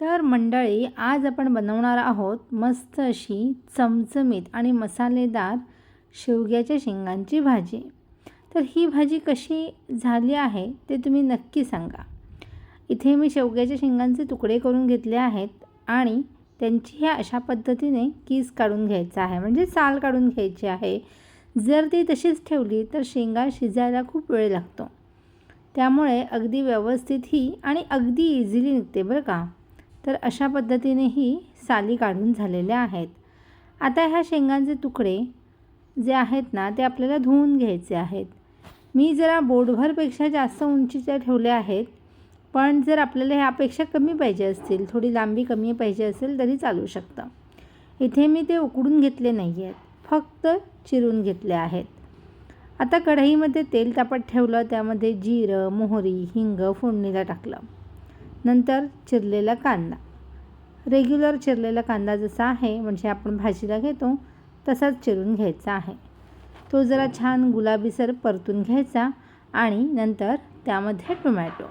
तर मंडळी, आज आपण बनवणार आहोत मस्त अशी चमचमीत आणि मसालेदार शेवग्याच्या शेंगांची भाजी. तर ही भाजी कशी झाली आहे ते तुम्ही नक्की सांगा. इथे मी शेवग्याच्या शेंगांचे तुकडे करून घेतले आहेत आणि त्यांची ह्या अशा पद्धतीने कीस काढून घ्यायचा आहे, म्हणजे साल काढून घ्यायची आहे. जर ती तशीच ठेवली तर शेंगा शिजायला खूप वेळ लागतो. त्यामुळे अगदी व्यवस्थित ही आणि अगदी इझिली निघते बरं का. तर अशा पद्धतीने ही साली काढून झालेल्या आहेत. आता ह्या शेंगांचे तुकडे जे आहेत ना ते आपल्याला धुवून घ्यायचे आहेत. मी जरा बोटभरपेक्षा जास्त उंचीचे ठेवले आहेत, पण जर आपल्याला ह्यापेक्षा कमी पाहिजे असतील, थोडी लांबी कमी पाहिजे असेल तरी चालू शकतं. इथे मी ते उकडून घेतले नाही आहेत, फक्त चिरून घेतले आहेत. आता कढईमध्ये तेल तापत ठेवलं, त्यामध्ये जिरं, मोहरी, हिंग फोडणीला टाकलं. नंतर चिरलेला कांदा, रेग्युलर चिरलेला कांदा जसा आहे म्हणजे आपण भाजीला घेतो तसाच चिरून घ्यायचा आहे. तो जरा छान गुलाबीसर परतून घ्यायचा आणि नंतर त्यामध्ये टोमॅटो.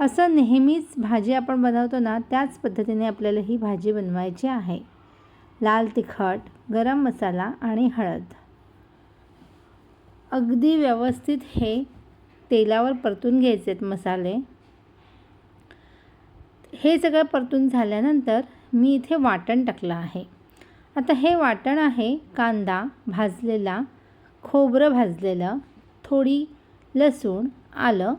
असं नेहमीच भाजी आपण बनवतो ना त्याच पद्धतीने आपल्याला ही भाजी बनवायची आहे. लाल तिखट, गरम मसाला आणि हळद. अगदी व्यवस्थित हे तेलावर परतून घ्यायचे आहेत मसाले. हे सगळं परतून झाल्यानंतर मी इथे वाटण टाकलं आहे. आता हे वाटण आहे कांदा भाजलेला, खोबरं भाजलेलं, थोडी लसूण, आलं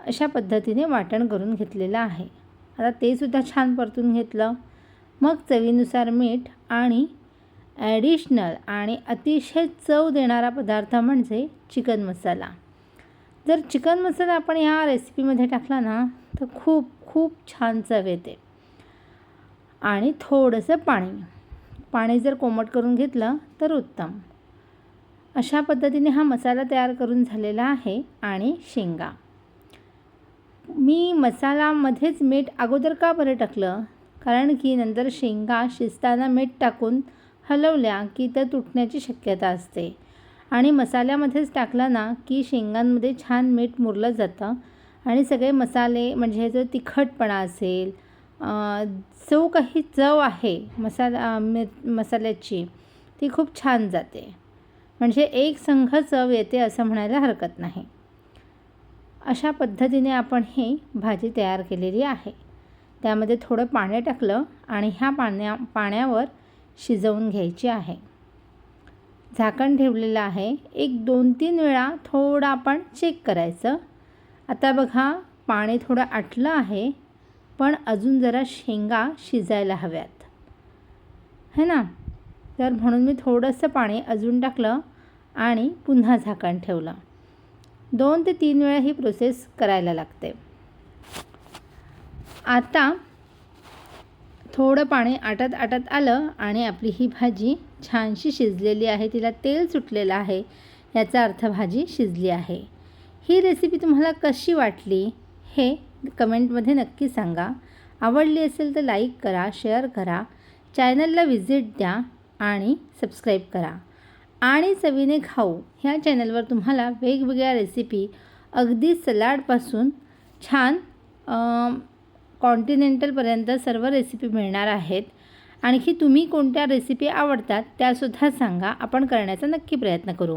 अशा पद्धतीने वाटण करून घेतलेलं आहे. आता ते सुद्धा छान परतून घेतलं. मग चवीनुसार मीठ आणि ॲडिशनल आणि अतिशय चव देणारा पदार्थ म्हणजे चिकन मसाला. जर चिकन मसाला आपण ह्या रेसिपीमध्ये टाकला ना तर खूप खूप छान चव येते. आणि थोडंसं पाणी जर कोमट करून घेतलं तर उत्तम. अशा पद्धतीने हा मसाला तयार करून झालेला आहे. आणि शेंगा मी मसाल्यामध्येच मीठ अगोदर का बरं टाकलं, कारण की नंतर शेंगा शिजताना मीठ टाकून हलवल्या की त्या तुटण्याची शक्यता असते. आणि मसाल्यामध्येच टाकला ना की शेंगांमध्ये छान मीठ मुरलं जातं आणि सगळे मसाले म्हणजे जो तिखटपणा असेल, जो काही चव आहे मसाल्याची ती खूप छान जाते. म्हणजे एक संघ चव येते असं म्हणायला हरकत नाही. अशा पद्धतीने आपण ही भाजी तयार केलेली आहे. त्यामध्ये थोडं पाणी टाकलं आणि ह्या पाण्यावर शिजवून घ्यायची आहे. झाकण ठेवलेलं आहे. एक 2-3 वेळा थोडं आपण चेक करायचं. आता बघा पाणी थोडं आटलं आहे, पण अजून जरा शेंगा शिजायला हव्यात है ना. तर म्हणून मी थोडंसं पाणी अजून टाकलं आणि पुन्हा झाकण ठेवलं. 2 ते 3 वेळा ही प्रोसेस करायला लागते. आता थोडं पाणी आटत आलं आणि आपली ही भाजी छानशी शिजलेली आहे, तिला तेल सुटलेलं आहे, याचा अर्थ भाजी शिजली आहे. ही रेसिपी तुम्हाला कशी वाटली हे कमेंटमध्ये नक्की सांगा. आवडली असेल तर लाईक करा, शेअर करा, चॅनलला व्हिजिट द्या आणि सबस्क्राईब करा. आणि चवीने खाऊ ह्या चॅनलवर तुम्हाला वेगवेगळ्या रेसिपी अगदी सलाडपासून छान कॉन्टिनेंटलपर्यंत सर्व रेसिपी मिळणार आहेत. आणखी तुम्ही कोणत्या रेसिपी आवडतात त्यासुद्धा सांगा, आपण करण्याचा नक्की प्रयत्न करू.